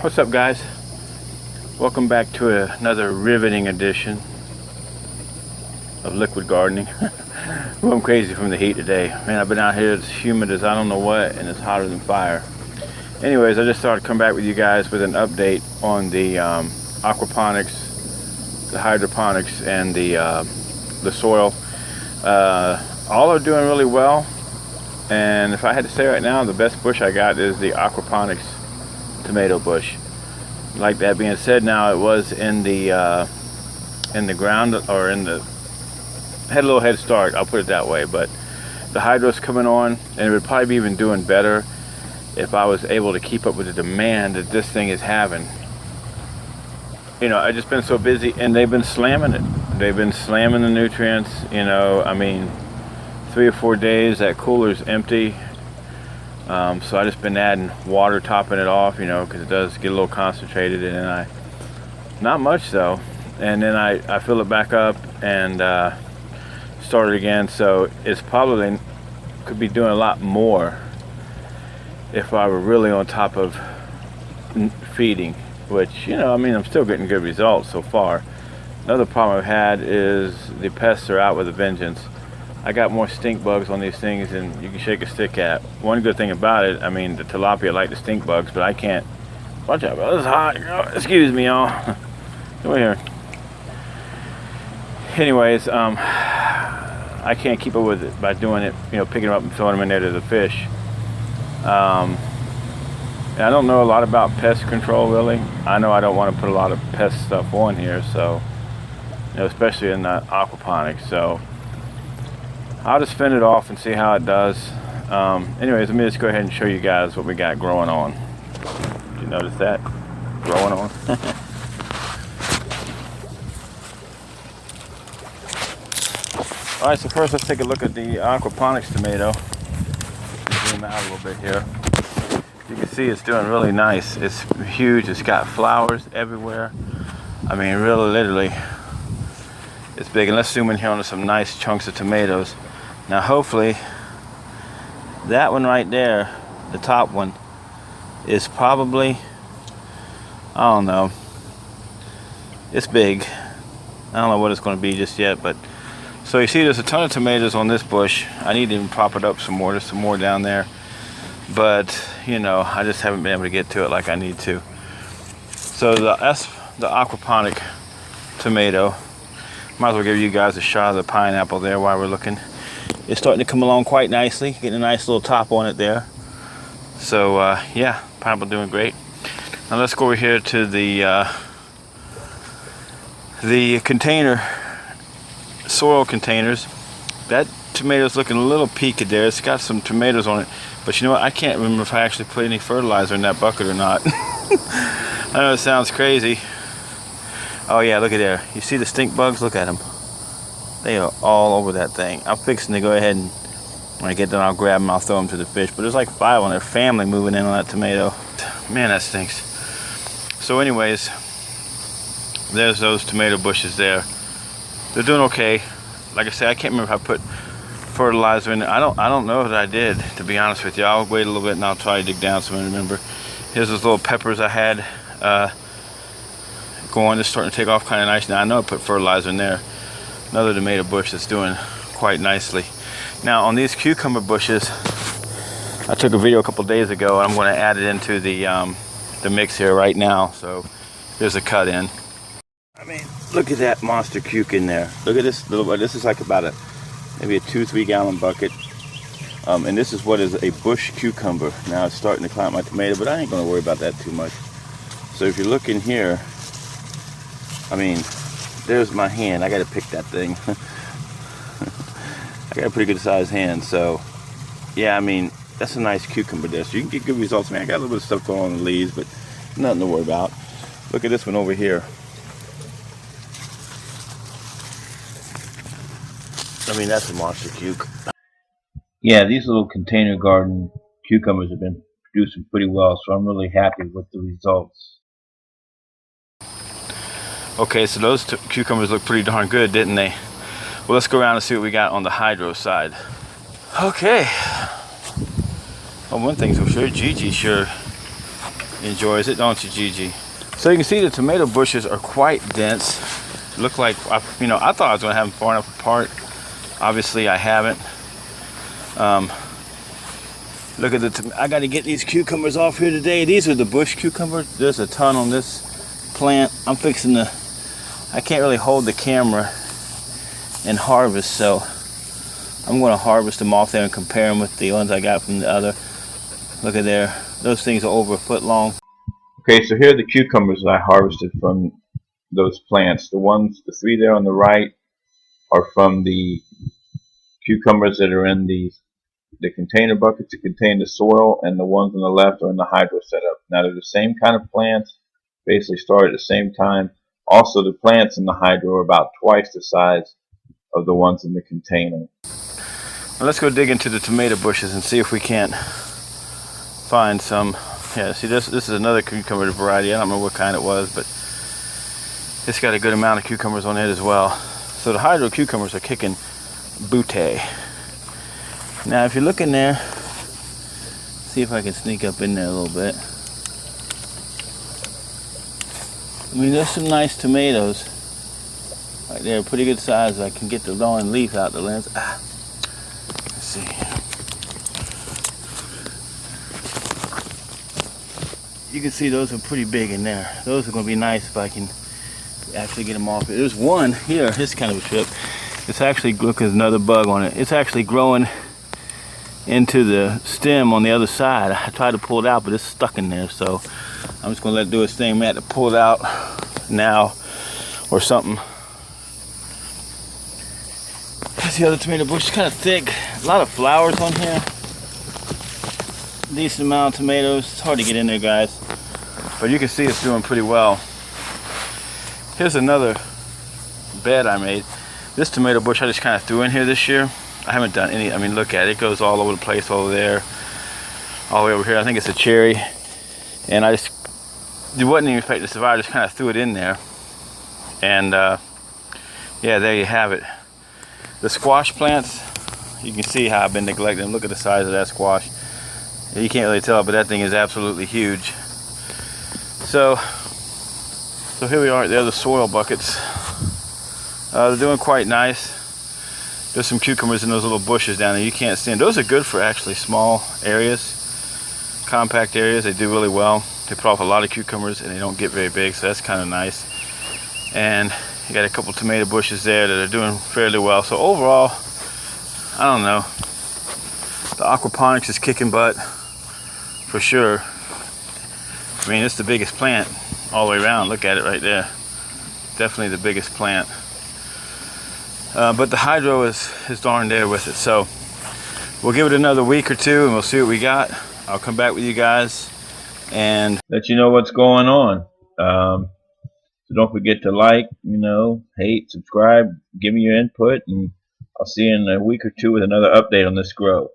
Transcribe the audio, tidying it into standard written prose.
What's up, guys? Welcome back to another riveting edition of liquid gardening. Well, I'm crazy from the heat today. Man, I've been out here, it's humid as I don't know what, and it's hotter than fire. Anyways, I just thought I'd come back with you guys with an update on the aquaponics, the hydroponics, and the soil. All are doing really well, and if I had to say right now, the best bush I got is the aquaponics tomato bush. Like that being said, now it was in the ground, or had a little head start, I'll put it that way, but the hydro's coming on, and it would probably be even doing better if I was able to keep up with the demand that this thing is having. You know, I've just been so busy, and they've been slamming it. They've been slamming the nutrients, you know. I mean, 3 or 4 days that cooler's empty. So I just been adding water, topping it off, you know, because it does get a little concentrated, and then not much though, and then I fill it back up and start it again. So it's probably could be doing a lot more if I were really on top of feeding, which, you know, I mean, I'm still getting good results so far. Another problem I've had is the pests are out with a vengeance. I got more stink bugs on these things than you can shake a stick at. One good thing about it, I mean, the tilapia like the stink bugs, but I can't. Watch out, bro. It's hot. Oh, excuse me, y'all. Come here. Anyways, I can't keep up with it by doing it, you know, picking them up and throwing them in there to the fish. And I don't know a lot about pest control, really. I know I don't want to put a lot of pest stuff on here, so, you know, especially in the aquaponics. So I'll just fend it off and see how it does. Anyways, let me just go ahead and show you guys what we got growing on. Did you notice that? Growing on. Alright, so first let's take a look at the aquaponics tomato. Zoom out a little bit here. You can see it's doing really nice. It's huge. It's got flowers everywhere. I mean, really, literally, it's big. And let's zoom in here on some nice chunks of tomatoes. Now hopefully that one right there, the top one, is probably, I don't know, it's big. I don't know what it's going to be just yet, but so you see there's a ton of tomatoes on this bush. I need to even prop it up some more. There's some more down there, but you know, I just haven't been able to get to it like I need to. So that's the aquaponic tomato. Might as well give you guys a shot of the pineapple there while we're looking. It's starting to come along quite nicely, getting a nice little top on it there. So yeah, pineapple doing great. Now let's go over here to the container, soil containers. That tomato's looking a little peaked there. It's got some tomatoes on it, but you know what? I can't remember if I actually put any fertilizer in that bucket or not. I know it sounds crazy. Oh yeah, look at there. You see the stink bugs? Look at them. They are all over that thing. I'm fixing to go ahead and when I get done, I'll grab them, I'll throw them to the fish. But there's like 5 on their family moving in on that tomato. Man, that stinks. So anyways, there's those tomato bushes there. They're doing okay. Like I said, I can't remember if I put fertilizer in it. I don't know that I did, to be honest with you. I'll wait a little bit and I'll try to dig down so I remember. Here's those little peppers I had going, just starting to take off kind of nice. Now I know I put fertilizer in there. Another tomato bush that's doing quite nicely. Now on these cucumber bushes, I took a video a couple days ago, and I'm going to add it into the mix here right now. So there's a cut in. I mean, look at that monster cuke in there. Look at this little. This is like about maybe a 2-3 gallon bucket. And this is what is a bush cucumber. Now it's starting to climb my tomato, but I ain't going to worry about that too much. So if you look in here, I mean, there's my hand. I got to pick that thing. I got a pretty good sized hand. So yeah, I mean, that's a nice cucumber there. So you can get good results. Man, I got a little bit of stuff going on in the leaves, but nothing to worry about. Look at this one over here. I mean, that's a monster cuke. Yeah, these little container garden cucumbers have been producing pretty well, so I'm really happy with the results. Okay, so those cucumbers look pretty darn good, didn't they? Well, let's go around and see what we got on the hydro side. Okay. Well, one thing's for sure, Gigi sure enjoys it, don't you, Gigi? So you can see the tomato bushes are quite dense. Look like, I thought I was going to have them far enough apart. Obviously, I haven't. Look at I got to get these cucumbers off here today. These are the bush cucumbers. There's a ton on this plant. I'm fixing to, I can't really hold the camera and harvest, so I'm going to harvest them off there and compare them with the ones I got from the other. Look at there. Those things are over a foot long. Okay, so here are the cucumbers that I harvested from those plants. The three there on the right are from the cucumbers that are in the container buckets that contain the soil, and the ones on the left are in the hydro setup. Now they're the same kind of plants, basically started at the same time. Also, the plants in the hydro are about twice the size of the ones in the container. Now let's go dig into the tomato bushes and see if we can't find some. Yeah, see, this is another cucumber variety. I don't remember what kind it was, but it's got a good amount of cucumbers on it as well. So the hydro cucumbers are kicking booty. Now if you look in there, see if I can sneak up in there a little bit. I mean, there's some nice tomatoes right there, pretty good size. I can get the long leaf out the lens. Let's see. You can see those are pretty big in there. Those are going to be nice if I can actually get them off. There's one here, it's kind of a trip. It's actually, look, there's another bug on it. It's actually growing into the stem on the other side. I tried to pull it out, but it's stuck in there, so I'm just going to let it do its thing. I may have to pull it out now or something. Here's the other tomato bush. It's kind of thick. A lot of flowers on here. Decent amount of tomatoes. It's hard to get in there, guys, but you can see it's doing pretty well. Here's another bed I made. This tomato bush I just kind of threw in here this year. I haven't done any. I mean, look at it. It goes all over the place over there, all the way over here. I think it's a cherry, and it wasn't even expecting to survive. I just kind of threw it in there, and yeah, there you have it. The squash plants, you can see how I've been neglecting them. Look at the size of that squash. You can't really tell, but that thing is absolutely huge. So here we are. There are the soil buckets. They're doing quite nice. There's some cucumbers in those little bushes down there. You can't see them. Those are good for actually small areas, compact areas. They do really well. They put off a lot of cucumbers and they don't get very big, so that's kind of nice. And you got a couple tomato bushes there that are doing fairly well. So overall, I don't know. The aquaponics is kicking butt for sure. I mean, it's the biggest plant all the way around. Look at it right there. Definitely the biggest plant. But the hydro is darn there with it. So we'll give it another week or two and we'll see what we got. I'll come back with you guys and let you know what's going on. So don't forget to like, hate, subscribe, give me your input, and I'll see you in a week or two with another update on this grow.